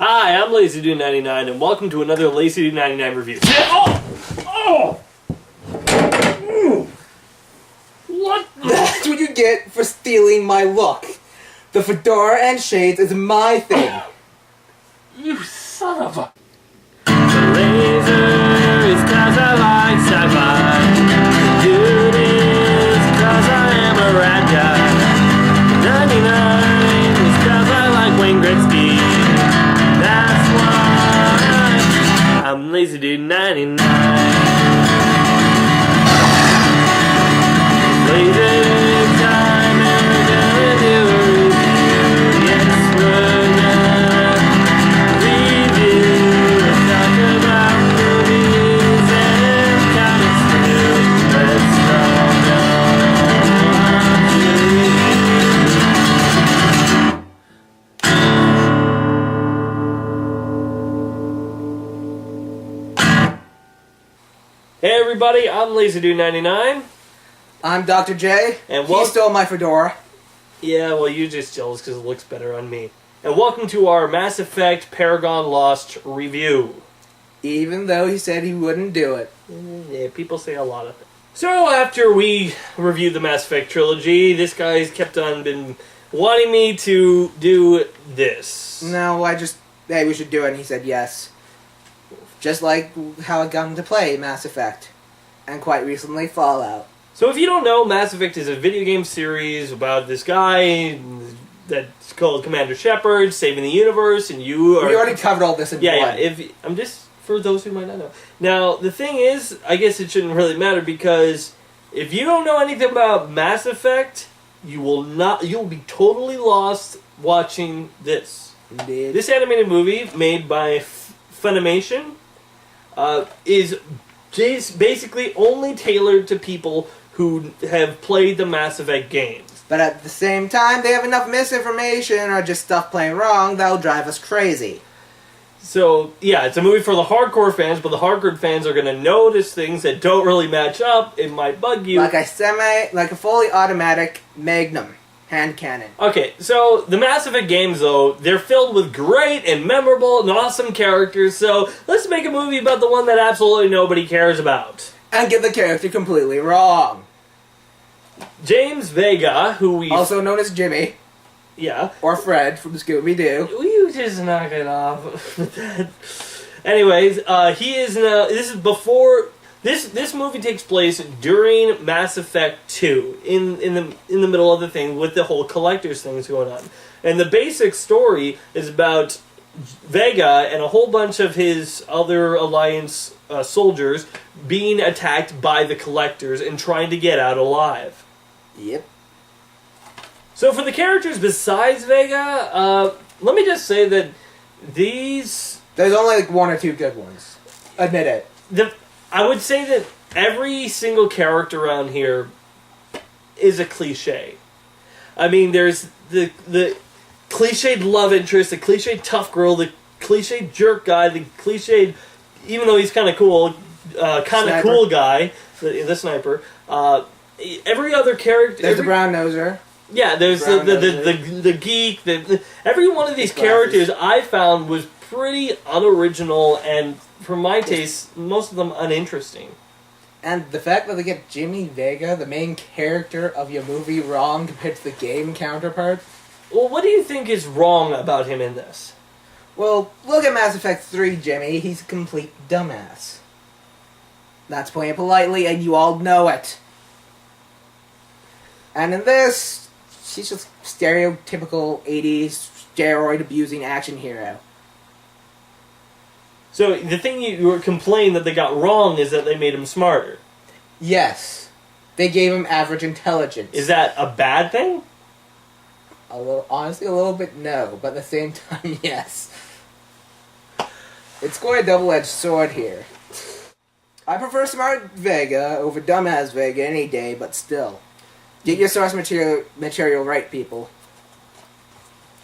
Hi, I'm LazyDude99, and welcome to another LazyDude99 review. Oh! What? That's what you get for stealing my look. The fedora and shades is my thing. You son of a... The laser is 'cause I like sci-fi. The dude is 'cause I am a rad guy. 99 is 'cause I like Wayne Gretzky. That's why I'm LazyDude99. Lazy time and we're gonna do a review. Yes, we're gonna review and talk about movies and comics too. Let's all go on to review. Hey everybody, I'm LazyDude99. I'm Dr. J. And he stole my fedora. Yeah, well, you're just jealous because it looks better on me. And welcome to our Mass Effect Paragon Lost review. Even though he said he wouldn't do it. Yeah, people say a lot of things. So after we reviewed the Mass Effect trilogy, this guy's kept on been wanting me to do this. No, hey, we should do it, and he said yes. Just like how I got him to play Mass Effect. And quite recently, Fallout. So if you don't know, Mass Effect is a video game series about this guy that's called Commander Shepard, saving the universe, and you are... We already covered all this in one. Yeah, I'm just... For those who might not know. Now, the thing is, I guess it shouldn't really matter, because if you don't know anything about Mass Effect, you'll be totally lost watching this. Indeed. This animated movie, made by Funimation, is basically only tailored to people who have played the Mass Effect games. But at the same time, they have enough misinformation or just stuff playing wrong that'll drive us crazy. So, yeah, it's a movie for the hardcore fans, but the hardcore fans are going to notice things that don't really match up. It might bug you. Like a fully automatic Magnum hand cannon. Okay, so the Mass Effect games, though, they're filled with great and memorable and awesome characters, so let's make a movie about the one that absolutely nobody cares about. And get the character completely wrong. James Vega, who we... Also known as Jimmy. Yeah. Or Fred from Scooby-Doo. Will you just knock it off with that? Anyways, he is this is before... This movie takes place during Mass Effect 2, in the middle of the thing, with the whole collector's things going on. And the basic story is about Vega and a whole bunch of his other Alliance soldiers being attacked by the collectors and trying to get out alive. Yep. So for the characters besides Vega, let me just say that these... There's only like one or two good ones. Admit it. I would say that every single character around here is a cliche. I mean, there's the cliched love interest, the cliched tough girl, the cliched jerk guy, the cliched, even though he's kind of cool, cool guy, the sniper. Every other character... There's the brown noser. Yeah, there's the geek. Every one of these characters I found was pretty unoriginal and, for my taste, most of them uninteresting. And the fact that they get Jimmy Vega, the main character of your movie, wrong compared to the game counterpart. Well, what do you think is wrong about him in this? Well, look at Mass Effect 3, Jimmy. He's a complete dumbass. That's playing it politely, and you all know it. And in this, she's just stereotypical 80s steroid-abusing action hero. So, the thing you were complaining that they got wrong is that they made him smarter. Yes. They gave him average intelligence. Is that a bad thing? Honestly, a little bit no, but at the same time, yes. It's quite a double-edged sword here. I prefer smart Vega over dumbass Vega any day, but still. Get your source material right, people.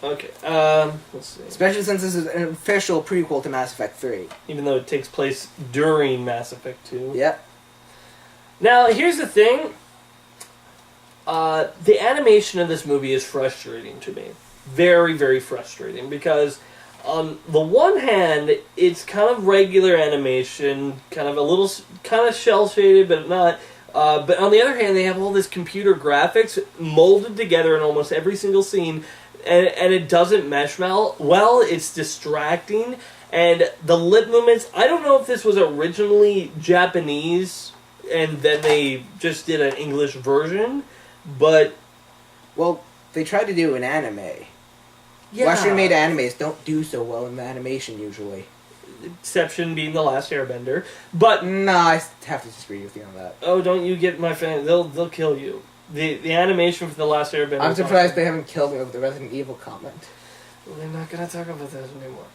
Okay, let's see. Especially since this is an official prequel to Mass Effect 3. Even though it takes place during Mass Effect 2. Yep. Now, here's the thing. The animation of this movie is frustrating to me. Very, very frustrating, because on the one hand, it's kind of regular animation, kind of shell shaded, but not. But on the other hand, they have all this computer graphics molded together in almost every single scene, and it doesn't mesh well. It's distracting, and the lip movements. I don't know if this was originally Japanese, and then they just did an English version, but well, they tried to do an anime. yeah. Western-made animes don't do so well in the animation usually. Exception being The Last Airbender, but No, I have to disagree with you on that. oh, don't you get my fan? They'll kill you. The animation for The Last Airbender. I'm is surprised awesome. they haven't killed me with the Resident Evil comment. Well, they're not gonna talk about that anymore.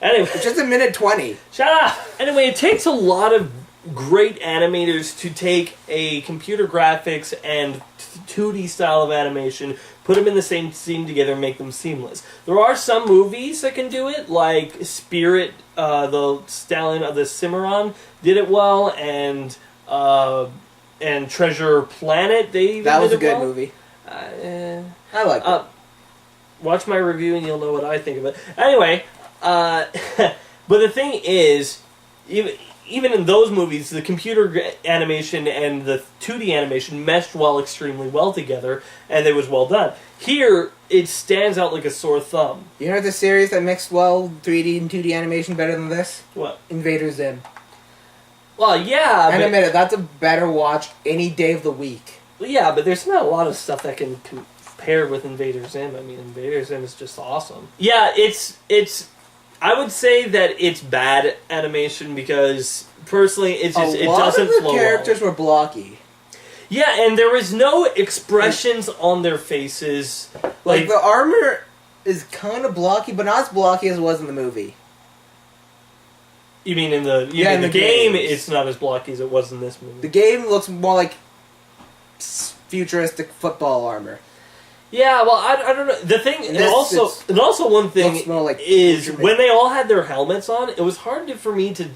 Anyway, It's just a minute 20. shut up. Anyway, it takes a lot of great animators to take a computer graphics and 2D style of animation, put them in the same scene together, and make them seamless. There are some movies that can do it, like Spirit, the Stallion of the Cimarron did it well, and Treasure Planet. That was did a good well. movie. I I like it. watch my review and you'll know what I think of it. Anyway, but the thing is, even in those movies, the computer animation and the 2D animation meshed extremely well together, and it was well done. Here, it stands out like a sore thumb. You know the series that mixed well 3D and 2D animation better than this? What? Invader Zim. Well, yeah, And admit it, that's a better watch any day of the week. but there's not a lot of stuff that can compare with Invader Zim. I mean, Invader Zim is just awesome. Yeah, it's. I would say that it's bad animation because personally, it doesn't flow. A lot of the well. characters were blocky. Yeah, and there was no expressions on their faces. Like the armor is kind of blocky, but not as blocky as it was in the movie. You mean in the in the game? games. It's not as blocky as it was in this movie. The game looks more like futuristic football armor. Yeah, well, I don't know. The thing, and also one thing looks more like is Ultraman. when they all had their helmets on, it was hard for me to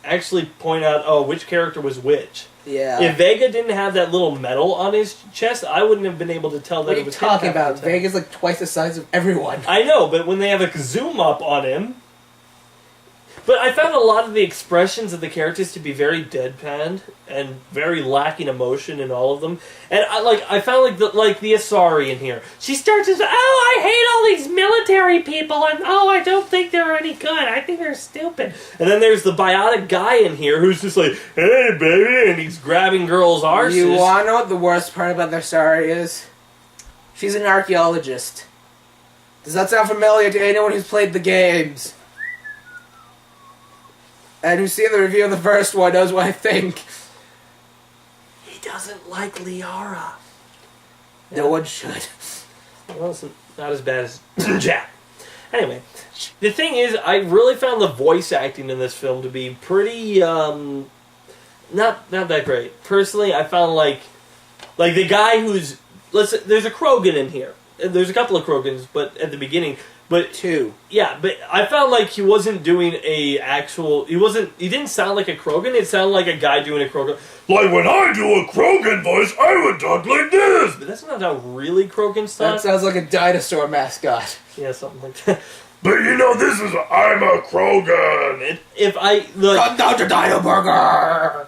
actually point out, which character was which. Yeah. If Vega didn't have that little medal on his chest, I wouldn't have been able to tell that What are it you was talking him half about? the time. Vega's like twice the size of everyone. I know, but when they have a zoom up on him... But I found a lot of the expressions of the characters to be very deadpan and very lacking emotion in all of them. And I found like the Asari in here. She starts as, I hate all these military people, and I don't think they're any good. I think they're stupid. And then there's the biotic guy in here who's just like, hey baby, and he's grabbing girls' arses. You wanna know what the worst part about their story is? She's an archaeologist. Does that sound familiar to anyone who's played the games? And who's seen the review of the first one knows what I think. He doesn't like Liara. No one should. Well, it's not as bad as Jack. Anyway, the thing is, I really found the voice acting in this film to be pretty, not that great. Personally, I found like the guy who's, there's a Krogan in here. There's a couple of Krogans, but at the beginning, but Two. yeah, but I found like he wasn't doing he didn't sound like a Krogan, it sounded like a guy doing a Krogan. Like when I do a Krogan voice, I would talk like this. But that's not how really Krogans That talk. sounds like a dinosaur mascot. Yeah, something like that. But you know, I'm a Krogan. If I, look... Come down to Dino Burger!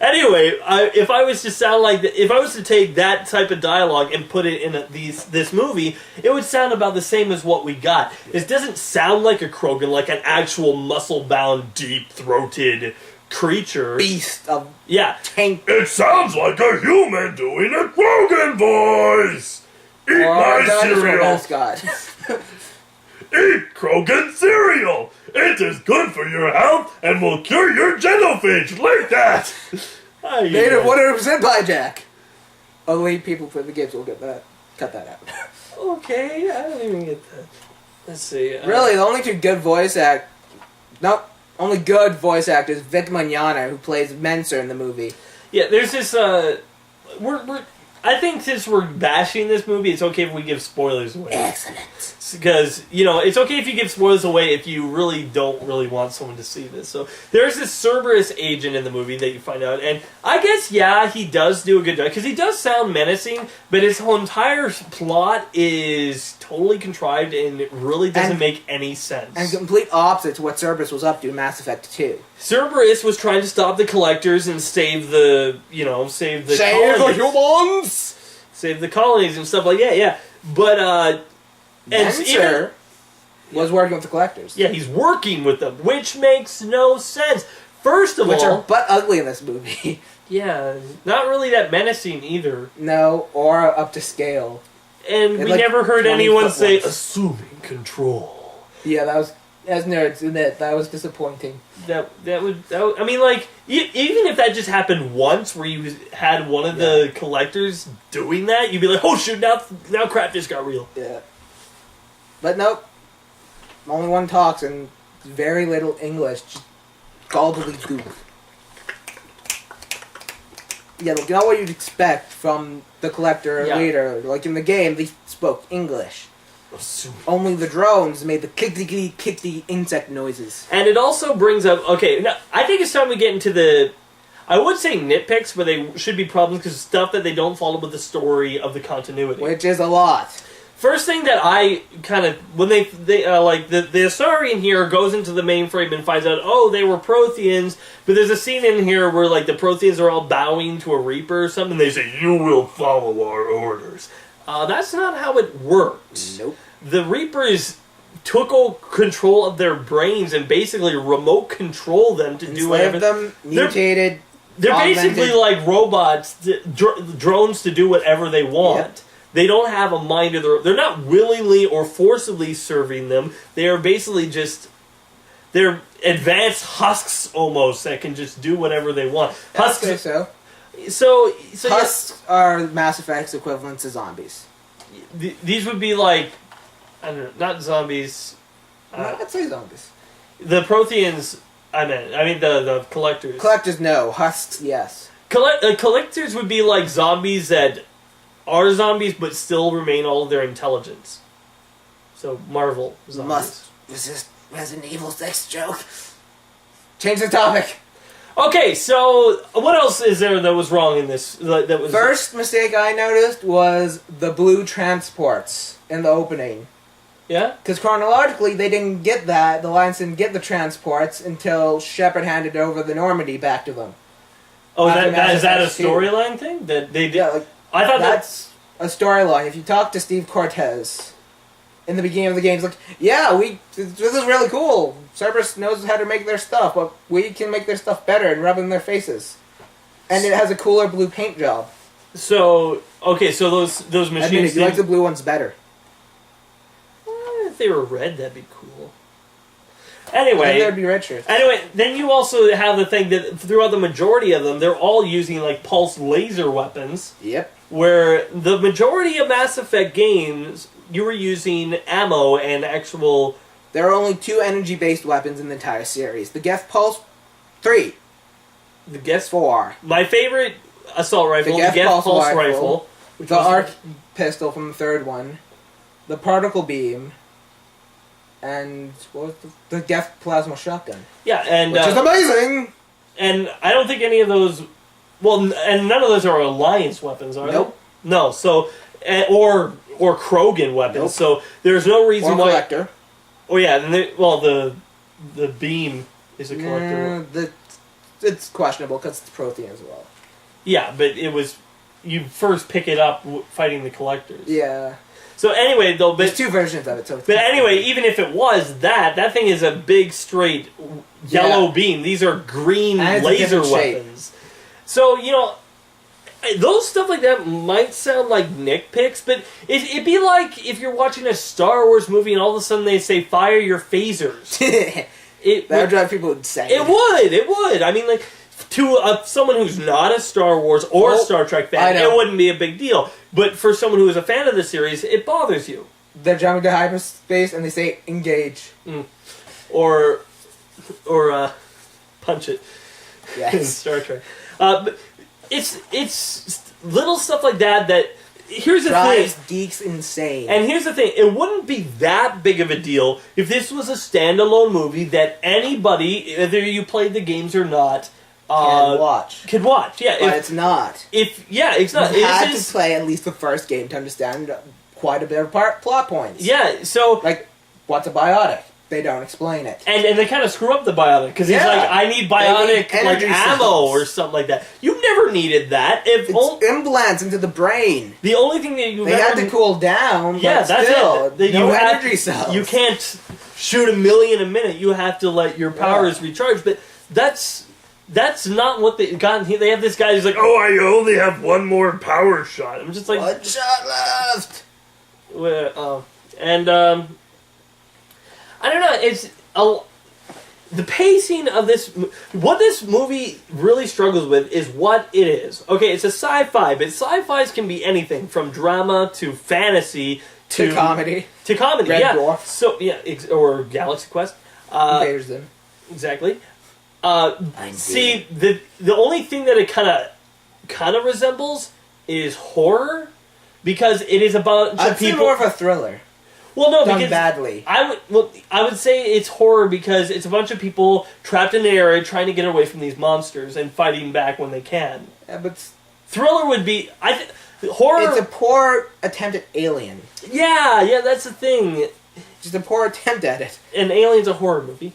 Anyway, if I was to sound like if I was to take that type of dialogue and put it in this movie, it would sound about the same as what we got. It doesn't sound like a Krogan, like an actual muscle-bound, deep-throated creature. Beast of Yeah. tank. It sounds like a human doing a Krogan voice. Eat Or my a dinosaur cereal. mascot. Eat Krogan cereal. It is good for your health and will cure your genophage like that. Made of 100% by Jack. Only people who play the games will get that. Cut that out. Okay, I don't even get that. Let's see. Really, the only two good voice only good voice actors, Vic Mignogna, who plays Menser in the movie. Yeah, there's this. I think since we're bashing this movie, it's okay if we give spoilers away. Excellent. Because, it's okay if you give spoilers away if you really don't really want someone to see this. So, there's this Cerberus agent in the movie that you find out, and I guess, yeah, he does do a good job, because he does sound menacing, but his whole entire plot is totally contrived, and it really doesn't make any sense. And complete opposite to what Cerberus was up to in Mass Effect 2. Cerberus was trying to stop the Collectors and save the colonies. Humans! Save the colonies and stuff like that, yeah. But, Spencer was working with the Collectors. yeah, he's working with them, which makes no sense. First of Which all... are butt ugly in this movie. Yeah, not really that menacing either. No, or up to scale. And we like never heard anyone say, ones. assuming control. Yeah, that was, as nerds, that was disappointing. That would I mean, like, even if that just happened once, where you had one of the Collectors doing that, you'd be like, oh shoot, now crap just got real. Yeah. But nope. Only one talks and very little English. Just gobbledygook. Yeah, like, not what you'd expect from the Collector leader. Like in the game, they spoke English. Only the drones made the clickety insect noises. And it also brings up, okay, now, I think it's time we get into the, I would say nitpicks, but they should be problems because stuff that they don't follow with the story of the continuity. Which is a lot. First thing that I kind of, when they like, the Asarian here goes into the mainframe and finds out, oh, they were Protheans, but there's a scene in here where, like, the Protheans are all bowing to a Reaper or something, they say, you will follow our orders. That's not how it worked. Nope. The Reapers took control of their brains and basically remote control them to do whatever. them, mutated, They're augmented. basically like robots, drones to do whatever they want. Yep. They don't have a mind of their own. They're not willingly or forcibly serving them. They are basically just... They're advanced husks, almost, that can just do whatever they want. Husks... So Husks are Mass Effect's equivalent to zombies. These would be like... I don't know, not zombies. I'd say zombies. The Protheans, I mean the Collectors. Collectors, no. Husks, yes. Collectors would be like zombies that are zombies but still remain all of their intelligence. So, Marvel zombies. Must resist Resident Evil 6 joke. Change the topic. Okay, so what else is there that was wrong in this? That was First mistake I noticed was the blue transports in the opening. Yeah? Because chronologically, they didn't get that. The Alliance didn't get the transports until Shepard handed over the Normandy back to them. Oh, After is that a Mass Effect 2. storyline thing? That they did? Yeah, like, I thought that's a storyline. If you talk to Steve Cortez in the beginning of the game, he's like, yeah, this is really cool. Cerberus knows how to make their stuff, but we can make their stuff better and rub in their faces. And it has a cooler blue paint job. So, okay, so those machines... I mean, if you like the blue ones better. If they were red, that'd be cool. Anyway... Then they'd be richer. Anyway, then you also have the thing that throughout the majority of them, they're all using, like, pulse laser weapons. Yep. Where the majority of Mass Effect games, you were using ammo and actual... There are only 2 energy-based weapons in the entire series. The Geth Pulse, 3. The Geth... 4. My favorite assault rifle, the Geth Pulse rifle. Which the arc pistol from the 3rd one. The Particle Beam. And what was the Geth Plasma Shotgun. Yeah, and... Which is amazing! And I don't think any of those... Well, and none of those are Alliance weapons, are Nope. they? No, so... Or Krogan weapons, Nope. so there's no reason or why... Collector. Oh yeah, and the beam is a Collector. It's questionable because it's Prothean as well. Yeah, but it was... You first pick it up fighting the Collectors. Yeah. So anyway, though... There's 2 versions of it, so... But anyway, even if it was that thing is a big, straight yellow beam. These are green laser weapons. So, those stuff like that might sound like nitpicks, but it'd be like if you're watching a Star Wars movie and all of a sudden they say, fire your phasers. That would drive people insane. It would. I mean, like, to someone who's not a Star Wars or Star Trek fan, it wouldn't be a big deal. But for someone who is a fan of the series, it bothers you. They're jumping to hyperspace and they say, engage. Or punch it. Yes. In Star Trek. But it's little stuff like that. Here's the Drives thing. geeks insane. And here's the thing, it wouldn't be that big of a deal if this was a standalone movie that anybody, whether you played the games or not, can watch. could watch. Yeah, But it's not. it's not. You had It's to play at least the first game to understand quite a bit of plot points. yeah, so Like, what's a biotic? They don't explain it. and they kind of screw up the biotic because he's Yeah. like, I need They bionic need like energy ammo cells. or something like that. You never needed that. If It's implants into the brain. the only thing that you They had to cool down, yeah, but that's still, it. That no you have- energy cells. You can't shoot 1,000,000 a minute. You have to let your powers recharge. But that's not what they got. They have this guy who's like, Oh, I only have one more power shot. I'm just like, One shot left. and I don't know. It's the pacing of this. What this movie really struggles with is what it is. Okay, it's a sci-fi, but sci-fis can be anything from drama to fantasy To comedy. To comedy, Red yeah. Dwarf. So yeah, or Galaxy Quest. Invaders them. Exactly. See, the only thing that it kind of resembles is horror, because it is about I'd say people. more of a thriller. Well, no, Done because badly. I would say it's horror because it's a bunch of people trapped in an area trying to get away from these monsters and fighting back when they can. Yeah, but Thriller would be horror. it's a poor attempt at Alien. yeah, that's the thing. Just a poor attempt at it. And Alien's a horror movie.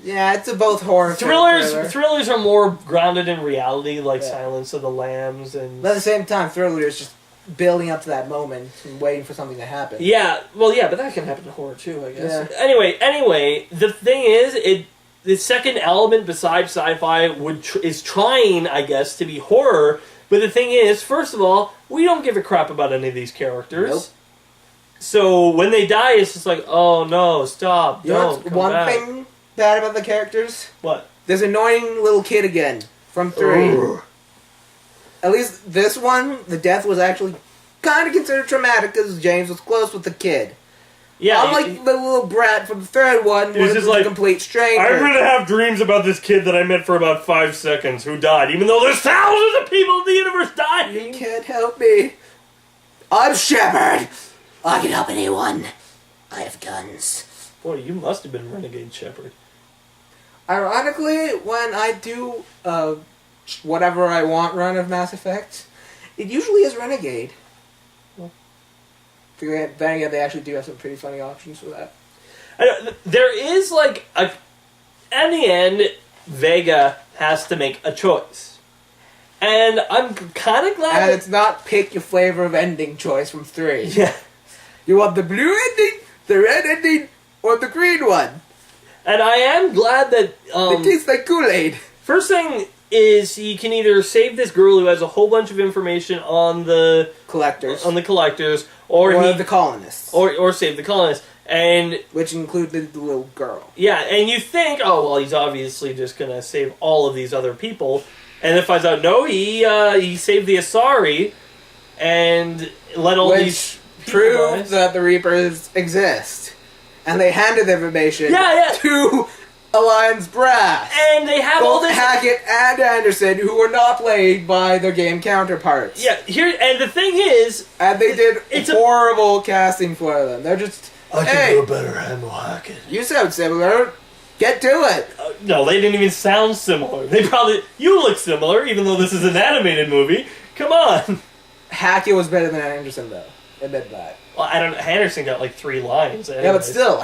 Yeah, it's a both horror thriller. Thrillers are more grounded in reality, like Yeah. Silence of the Lambs and. But at the same time, thriller is just building up to that moment and waiting for something to happen. Yeah, well, yeah, but that can happen in horror too, I guess. Yeah. Anyway, the thing is, the second element besides sci-fi is trying, I guess, to be horror. But the thing is, first of all, we don't give a crap about any of these characters. Nope. So when they die, it's just like, oh no, stop, You know don't what's come one back. thing bad about the characters? What? This annoying little kid again from 3. Ugh. At least this one, the death was actually kind of considered traumatic because James was close with the kid. Yeah, Unlike the little brat from the third one, He was who just was a like, complete stranger. I'm gonna have dreams about this kid that I met for about 5 seconds who died, even though there's thousands of people in the universe You dying. can't help me. I'm Shepard. I can help anyone. I have guns. boy, you must have been Renegade Shepard. Ironically, when I do whatever I want run of Mass Effect, it usually is Renegade. Well. Then again, they actually do have some pretty funny options for that. There is like in the end, Vega has to make a choice, and I'm kind of glad. And it's not pick your flavor of ending choice from 3. Yeah, You want the blue ending, the red ending, or the green one? and I am glad that. It tastes like Kool-Aid. First thing is he can either save this girl who has a whole bunch of information on the Collectors. collectors, or the colonists. or save the colonists. And Which included the little girl. yeah, and you think, oh well, he's obviously just gonna save all of these other people, and then finds out no, he saved the Asari, and let all these Which people proved die. that the Reapers exist. And they handed the information Yeah. to Alliance Brass. And they have all Both this. Hackett and Anderson, who were not played by their game counterparts. Yeah, and the thing is, And they did It's horrible casting for them. They're just, hey, better handle Hackett. you sound similar. Get to it. no, they didn't even sound similar. You look similar, even though this is an animated movie. Come on. Hackett was better than Anderson, though. Admit that. Well, I don't know. Anderson got like 3 lines. Yeah, but anyways. still,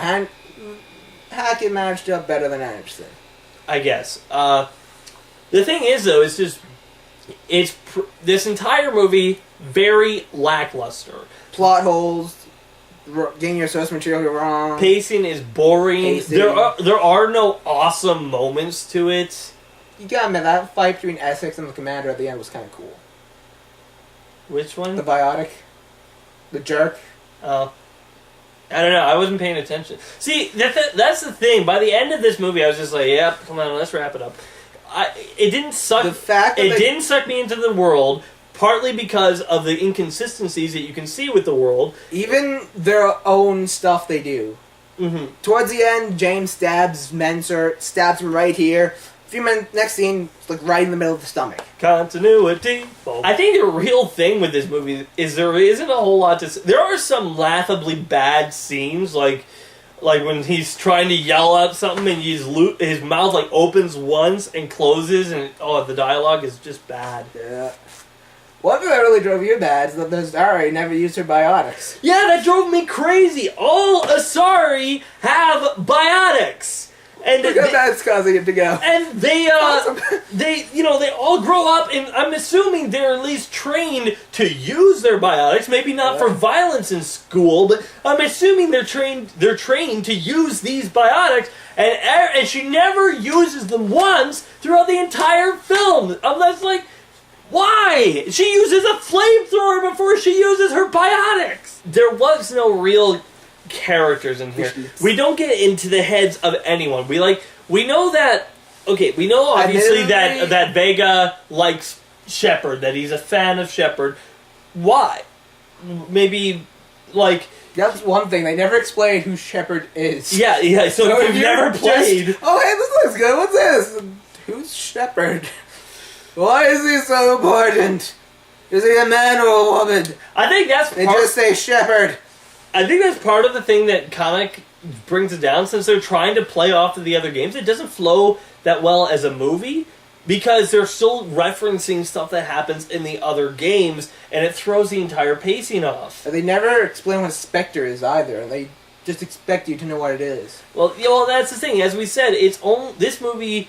Hackett managed up better than Anderson. I guess. The thing is, though, it's just this entire movie very lackluster. Plot holes, getting your source material wrong. Pacing is boring. Pacing. There are no awesome moments to it. You gotta admit, that fight between Essex and the Commander at the end was kind of cool. Which one? The Biotic. The Jerk. Oh. I don't know. I wasn't paying attention. See, that's the thing. By the end of this movie, I was just like, "Yep, come on, let's wrap it up." It didn't suck. The fact that it didn't suck me into the world, partly because of the inconsistencies that you can see with the world. even their own stuff they do. Mm-hmm. Towards the end, James stabs Mensert, stabs him right here, few minutes, next scene, it's like right in the middle of the stomach. Continuity. I think the real thing with this movie is there isn't a whole lot to say. There are some laughably bad scenes, like when he's trying to yell out something and his mouth like opens once and closes, and the dialogue is just bad. Yeah. One thing that really drove you bad is that the Asari never used her biotics. Yeah, that drove me crazy. All Asari have biotics. And Look how that's causing it to go. And they all grow up, and I'm assuming they're at least trained to use their biotics. Maybe not for violence in school, but I'm assuming they're trained to use these biotics. And she never uses them once throughout the entire film. I'm just like, why? She uses a flamethrower before she uses her biotics. There was no real characters in here. We don't get into the heads of anyone. We know that. Okay, we know obviously that Vega likes Shepard. That he's a fan of Shepard. Why? Maybe that's one thing. They never explain who Shepard is. Yeah. So if you've never played. Oh, hey, this looks good. What's this? Who's Shepard? Why is he so important? Is he a man or a woman? I think that's They just say Shepard. I think that's part of the thing that comic brings it down, since they're trying to play off of the other games. It doesn't flow that well as a movie, because they're still referencing stuff that happens in the other games, and it throws the entire pacing off. They never explain what a Spectre is either, and they just expect you to know what it is. Well, that's the thing. As we said, this movie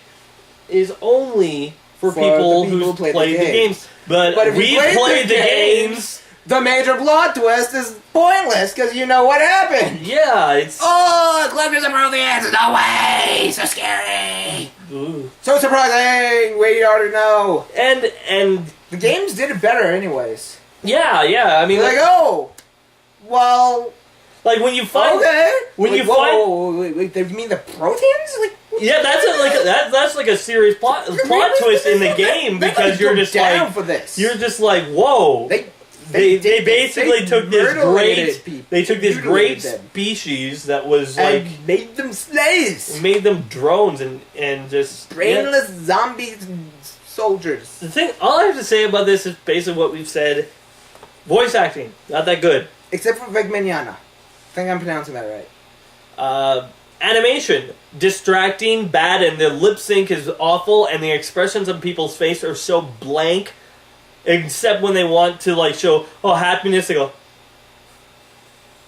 is only for people who played the games. But if we played the games... The major plot twist is pointless because you know what happened. Yeah, it's... Oh, Cliff broke the answer. No way! So scary! Ooh. So surprising! We already know. And the games did it better anyways. Yeah. I mean... well... Like, when you find... Okay. When you find... Wait, you mean the proteins? Yeah, that's like a serious plot twist in the game, because you're just like... for this. You're just like, whoa. They basically took this great species that was and made them slaves, made them drones and just brainless zombie soldiers. The thing, all I have to say about this is basically what we've said: voice acting not that good, except for Vic Mignogna. I think I'm pronouncing that right. Animation distracting, bad, and the lip sync is awful, and the expressions on people's face are so blank. Except when they want to show happiness, they go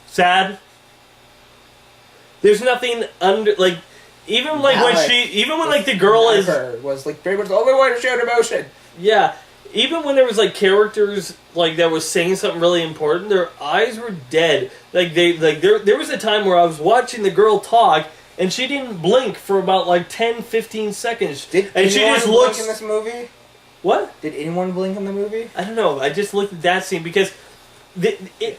sad. There's nothing under even when the girl was pretty much the only way to show emotion. Yeah, even when there was characters that was saying something really important, their eyes were dead. There was a time where I was watching the girl talk and she didn't blink for about 10-15 seconds. Did and she just blink in this movie? What? Did anyone blink in the movie? I don't know. I just looked at that scene because if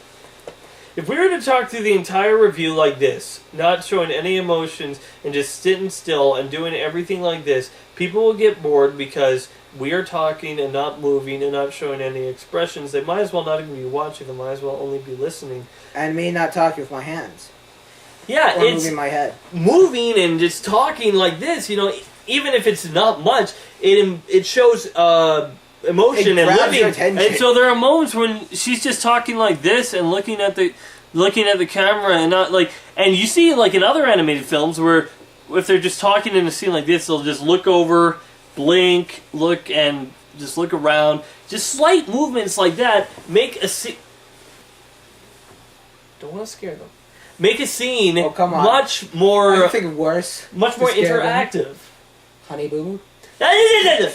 we were to talk through the entire review like this, not showing any emotions and just sitting still and doing everything like this, people will get bored because we are talking and not moving and not showing any expressions. They might as well not even be watching. They might as well only be listening. And me not talking with my hands. Yeah, or moving my head. Moving and just talking like this, even if it's not much, it shows emotion and living. And so there are moments when she's just talking like this and looking at the camera and not and you see in other animated films where if they're just talking in a scene like this, they'll just look over, blink, look, and just look around. Just slight movements like that make a scene. Don't want to scare them. Make a scene much more. I think worse. Much more interactive. Honey Boo Boo? I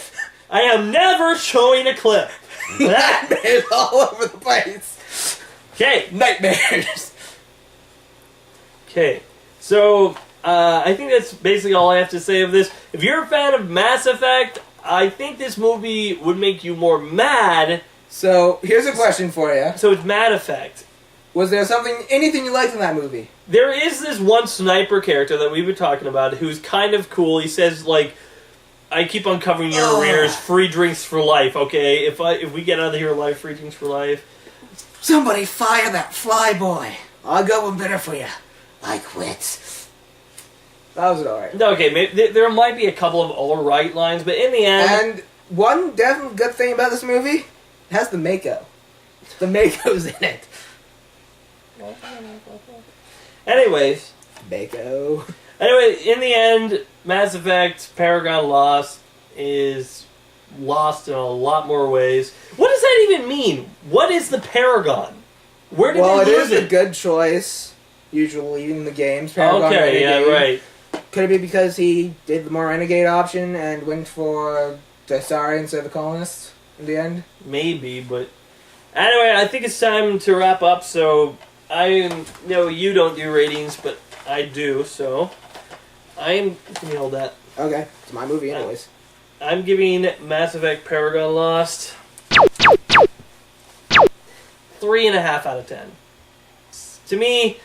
am never showing a clip. Nightmares all over the place. Okay. Nightmares. Okay. So, I think that's basically all I have to say of this. If you're a fan of Mass Effect, I think this movie would make you more mad. So, here's a question for you. So it's Mad Effect. Was there anything you liked in that movie? There is this one sniper character that we've been talking about who's kind of cool. He says, I keep on covering your ears, free drinks for life, okay? If we get out of here alive, free drinks for life. Somebody fire that fly boy. I'll go one better for you. I quit. That was alright. Okay, maybe, there might be a couple of alright lines, but in the end... And one definitely good thing about this movie, it has the Mako. The Mako's in it. Anyways. Mako. Anyway, in the end, Mass Effect Paragon Lost is lost in a lot more ways. What does that even mean? What is the Paragon? Where did they lose it is a good choice, usually in the games. Paragon okay, Renegade. yeah, right. Could it be because he did the more Renegade option and went for the Asari instead of the Colonists in the end? Maybe, but... Anyway, I think it's time to wrap up, so... you don't do ratings, but I do, so... Let me hold that. Okay, it's my movie anyways. I'm giving Mass Effect Paragon Lost 3.5 out of 10. To me,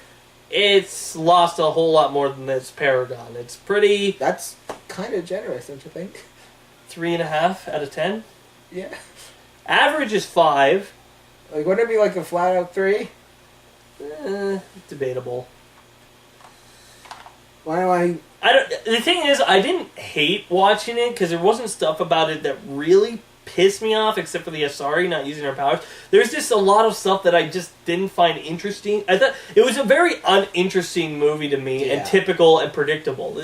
it's lost a whole lot more than this Paragon. It's pretty... That's kind of generous, don't you think? 3.5 out of 10? Yeah. Average is 5. Like, wouldn't it be like a flat out 3? Debatable. Why do I... The thing is, I didn't hate watching it because there wasn't stuff about it that really pissed me off, except for the Asari not using their powers. There's just a lot of stuff that I just didn't find interesting. I thought it was a very uninteresting movie to me, and typical and predictable.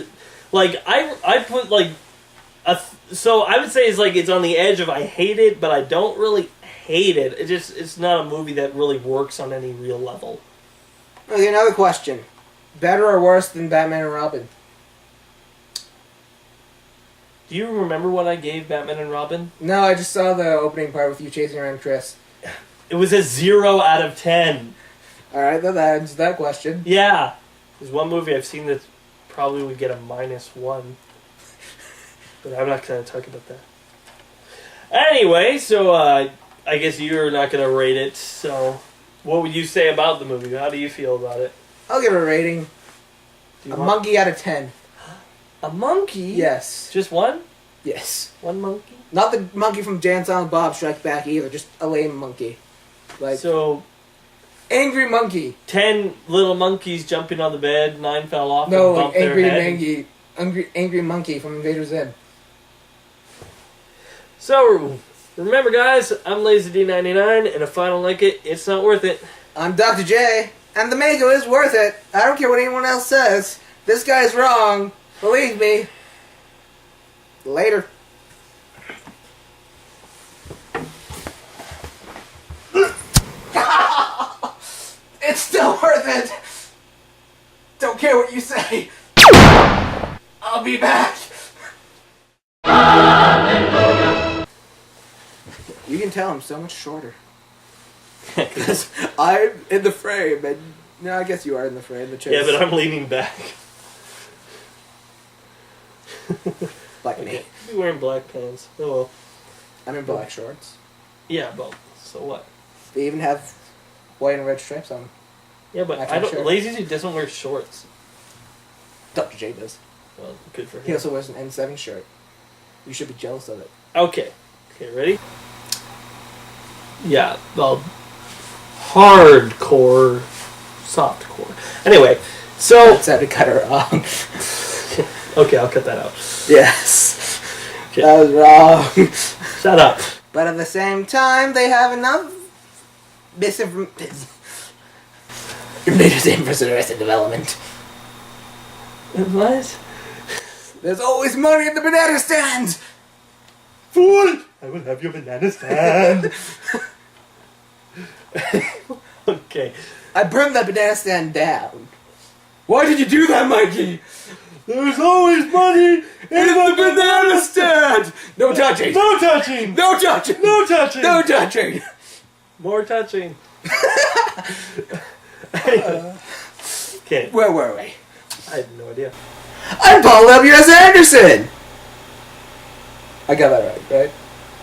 I put like so I would say it's on the edge of I hate it, but I don't really hate it. It's not a movie that really works on any real level. Okay, another question: better or worse than Batman and Robin? Do you remember what I gave Batman and Robin? No, I just saw the opening part with you chasing around Chris. It was a 0 out of 10. Alright, that answers that question. Yeah. There's one movie I've seen that probably would get a -1. But I'm not going to talk about that. Anyway, so I guess you're not going to rate it, so what would you say about the movie? How do you feel about it? I'll give it a rating. Monkey out of 10. A monkey? Yes. Just one? Yes. One monkey? Not the monkey from Jay and Silent Bob Strike Back either, just a lame monkey. So... Angry monkey. 10 little monkeys jumping on the bed, 9 fell off No, and bumped angry their head. angry monkey from Invader Zim. So, remember guys, I'm LazyD99, and if I don't like it, it's not worth it. I'm Dr. J, and the Mako is worth it. I don't care what anyone else says. This guy's wrong. Believe me. Later. It's still worth it. Don't care what you say. I'll be back. You can tell I'm so much shorter. Because I'm in the frame, and no, I guess you are in the frame. The Yeah, but I'm leaning back. Like me. Okay. Be wearing black pants. Oh well. I'm in black shorts. Yeah, but so what? They even have white and red stripes on them. Yeah, but After I don't. shirt. Lazy Dude doesn't wear shorts. Dr. J does. Well, good for him. He also wears an N7 shirt. You should be jealous of it. Okay. Okay, ready? Yeah, well, hardcore, softcore. Anyway, so... That sounded kind of wrong. Okay, I'll cut that out. Yes. Okay. That was wrong. Shut up. But at the same time, they have enough misinformation. Invaders in for Arrested Development. What? There's always money in the banana stand! Fool! I will have your banana stand. Okay. I burned that banana stand down. Why did you do that, Mikey? There's always money in the banana stand! No touching! No touching! No touching! No touching! No touching! More touching. Okay. Where were we? I have no idea. I'm Paul W.S. Anderson! I got that right?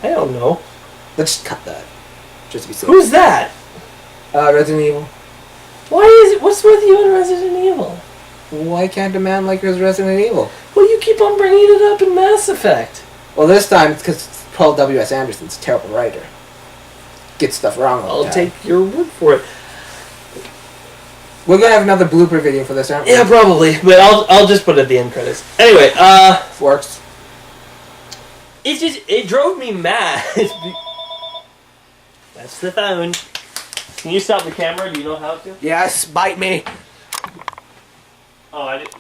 I don't know. Let's just cut that. Just to be safe. Who's that? Resident Evil. Why is it? What's with you and Resident Evil? Why can't a man like Resident Evil? Well, you keep on bringing it up in Mass Effect. Well, this time it's because Paul W.S. Anderson's a terrible writer. Gets stuff wrong all the I'll time. take your word for it. We're gonna have another blooper video for this, aren't we? Yeah, probably. But I'll just put it at the end credits. Anyway, Works. it drove me mad. That's the phone. Can you stop the camera? Do you know how to? Yes, bite me. Oh, I didn't.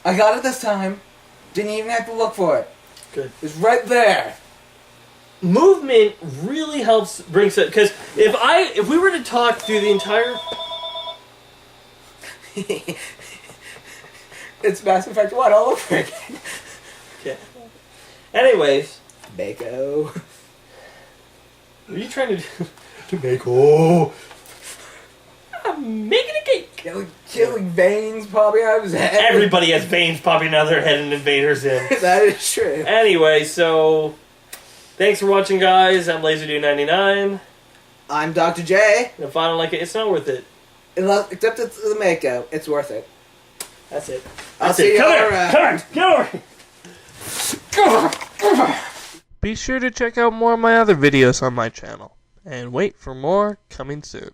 I got it this time. Didn't even have to look for it. Good. It's right there. Movement really helps bring it, because if we were to talk through the entire It's Mass Effect 1 all over again. okay. Anyways, Mako. what are you trying to do? To make oh. I'm making a cake. Killing veins popping out of his head. Everybody has veins popping out of their head and invaders in. That is true. Anyway, so thanks for watching, guys. I'm LaserDude99. I'm Dr. J. And if I don't like it, it's not worth it. Except it's the Mako. It's worth it. That's it. I'll That's see it. you Come all here. around. Come here. Be sure to check out more of my other videos on my channel. And wait for more coming soon.